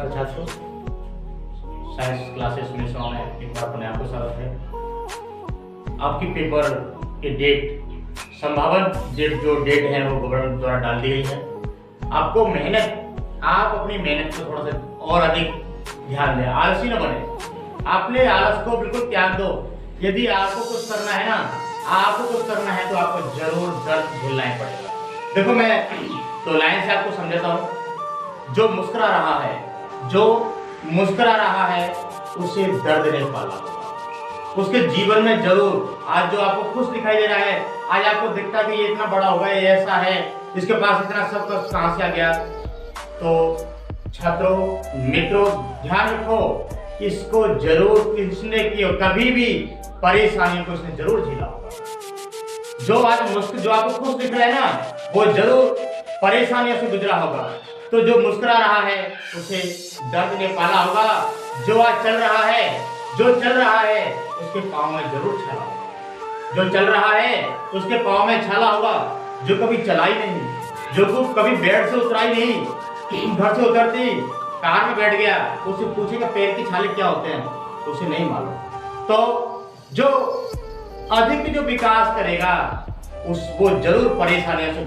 नमस्कार छात्रों, science classes में में एक बार अपने आपको स्वागत है। आपकी पेपर के डेट, संभावित डेट जो डेट है वो गवर्नमेंट द्वारा डाल दी गई है। आपको आप अपनी मेहनत को थोड़ा सा और अधिक ध्यान दें, आलसी न बने। आपने आलस को बिल्कुल त्याग दो। यदि आपको कुछ करना है ना, तो आपको जरूर दर्द झेलना ही पड़ेगा। देखो, मैं तो लाइन से आपको समझाता हूँ। जो मुस्कुरा रहा है उसे दर्द ने पाला होगा। उसके जीवन में जरूर, आज जो आपको खुश दिखाई दे रहा है, आज आपको दिखता है कि ये इतना बड़ा होगा, ये ऐसा है, इसके पास इतना सब कुछ कहां से आ गया। तो छात्रों, मित्रों, ध्यान रखो, इसको जरूर किसने की कभी भी परेशानियों को इसने जरूर झेला होगा। जो आपको खुश दिख रहा है ना, वो जरूर परेशानियों से गुजरा होगा। तो जो मुस्कुरा रहा है उसे दर्द ने पाला होगा। जो आज चल रहा है उसके पाँव में जरूर छाला होगा। जो चल रहा है उसके पाँव में छाला होगा। जो कभी चला ही नहीं, जो कभी बेड से उतरा ही नहीं, घर से उतरती कार में बैठ गया, उसे पूछेगा पैर की छाले क्या होते हैं, तो उसे नहीं मालूम। तो जो अधिक जो विकास करेगा वो जरूर परेशानियों से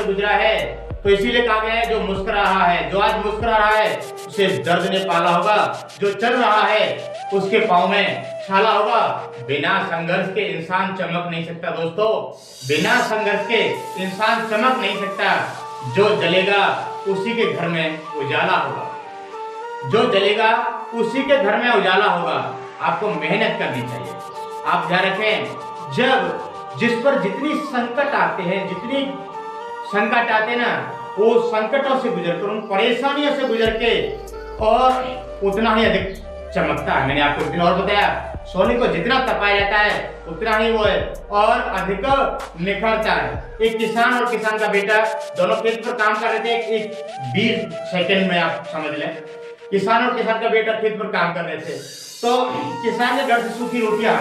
गुजरा है। तो इसीलिए कहा गया है, जो मुस्कुरा रहा है, जो आज मुस्कुरा रहा है उसे दर्द ने पाला होगा। जो चल रहा है उसके पाँव में छाला होगा। बिना संघर्ष के इंसान चमक नहीं सकता दोस्तों, बिना संघर्ष के इंसान चमक नहीं सकता। जो जलेगा उसी के घर में उजाला होगा। आपको मेहनत करनी चाहिए। आप ध्यान रखें, जिस पर जितनी संकट आते हैं ना, वो संकटों से गुजर कर, उन परेशानियों से गुजर के और उतना ही अधिक चमकता है। मैंने आपको एक दिन और बताया, सोने को जितना तपाया जाता है उतना ही वो है और अधिक निखरता है। एक किसान और किसान का बेटा दोनों खेत पर काम कर रहे थे। एक 20 सेकंड में आप समझ लें, किसान और किसान का बेटा खेत पर काम कर रहे थे। तो किसान के घर से सूखी रोटियां,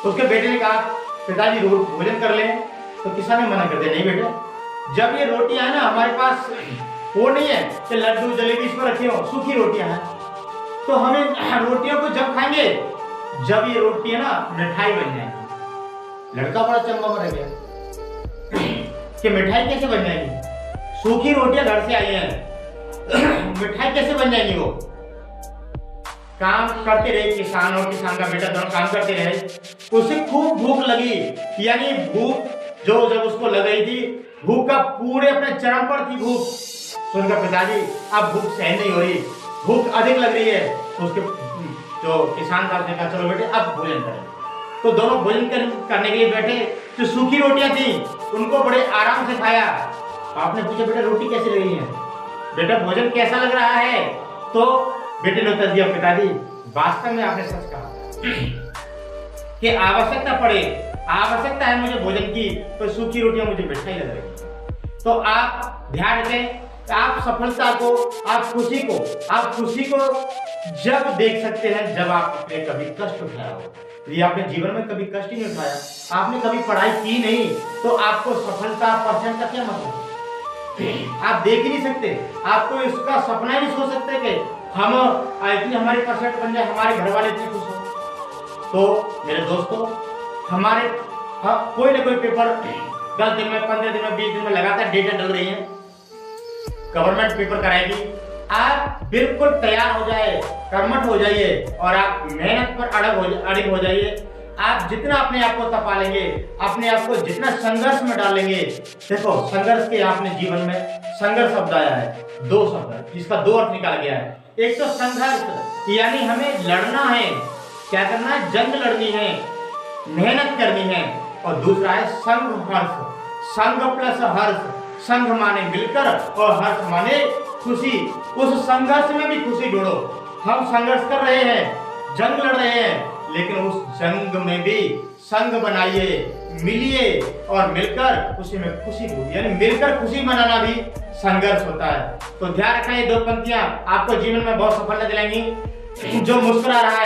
तो उसके बेटे ने कहा, पिताजी भोजन कर लें। तो किसान ने मना कर दिया, नहीं बेटे, जब ये रोटियां है ना, हमारे पास वो नहीं है कि लड्डू जलेबी इस पर रखे हो, सूखी रोटियां हैं। तो हमें रोटियों को जब खाएंगे, जब ये रोटियां ना मिठाई बन जाएंगी। लड़का बड़ा चंबा रह गया कि मिठाई कैसे बन जाएगी, सूखी रोटियां घर से आई हैं, मिठाई कैसे बन जाएंगी। वो काम करते रहे, किसान और किसान का बेटा दोनों काम करते रहे। उसे खूब भूख लगी, यानी भूख जब उसको लग रही थी, भूख का पूरे अपने चरम पर थी भूख। सुनकर पिताजी, अब भूख सहन नहीं हो रही, भूख अधिक लग रही है। तो उसके जो किसान था उसने कहा, चलो बेटे अब भोजन करें। तो दोनों भोजन करने के लिए बैठे। जो सूखी रोटियां थी उनको बड़े आराम से खाया। आपने पूछा, बेटा रोटी कैसी लग रही है, बेटा भोजन कैसा लग रहा है। तो बेटे ने उत्तर दिया, पिताजी वास्तव में आपने सच कहा कि आवश्यकता है मुझे भोजन की, तो सूखी रोटियां मुझे मिठाई लग रही। तो आप ध्यान रखें, आप सफलता को, आप खुशी को जब देख सकते हैं जब आपने कभी कष्ट उठाया हो। यदि आपने जीवन में कभी कष्ट नहीं उठाया, आपने कभी पढ़ाई की नहीं, तो आपको सफलता परसेंट का क्या मतलब, आप देख ही नहीं सकते। आपको इसका सपना ही नहीं सोच सकते कि हम इतनी हमारे परसेंट बन जाए, हमारे घर वाले इतने खुश हो। तो मेरे दोस्तों, हमारे कोई ना कोई पेपर 10 दिन में, 15 दिन में, 20 दिन में लगातार डेटा डल रही है। गवर्नमेंट पेपर कराएगी। आप बिल्कुल तैयार हो जाए, कर्मठ हो जाइए और आप मेहनत पर अड़िग हो जाइए। आप जितना अपने आप को तपा लेंगे, अपने आप को जितना संघर्ष में डालेंगे। देखो, संघर्ष के आपने जीवन में संघर्ष शब्द आया है, 2 शब्द, जिसका 2 अर्थ निकाला गया है। एक तो संघर्ष, यानी हमें लड़ना है, क्या करना है, जंग लड़नी है, मेहनत करनी है। और दूसरा है संघर्ष, संघ प्लस हर्ष, संघ माने मिलकर और हर्ष माने खुशी। उस संघर्ष में भी खुशी ढूंढो। हम संघर्ष कर रहे हैं, जंग लड़ रहे हैं, लेकिन उस जंग में भी संघ बनाइए, मिलिए और मिलकर उसी में खुशी ढूंढिए। यानी मिलकर खुशी मनाना भी संघर्ष होता है। तो ध्यान रखना, ये 2 पंक्तियां आपको जीवन में बहुत सफलता दिलाएंगी। जो मुस्कुरा रहा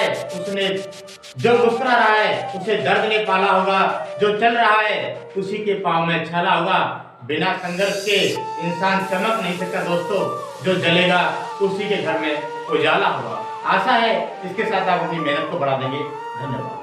है उसे दर्द ने पाला होगा। जो चल रहा है उसी के पाँव में छाला होगा। बिना संघर्ष के इंसान चमक नहीं सकता दोस्तों। जो जलेगा उसी के घर में उजाला होगा। आशा है इसके साथ आप अपनी मेहनत को बढ़ा देंगे। धन्यवाद।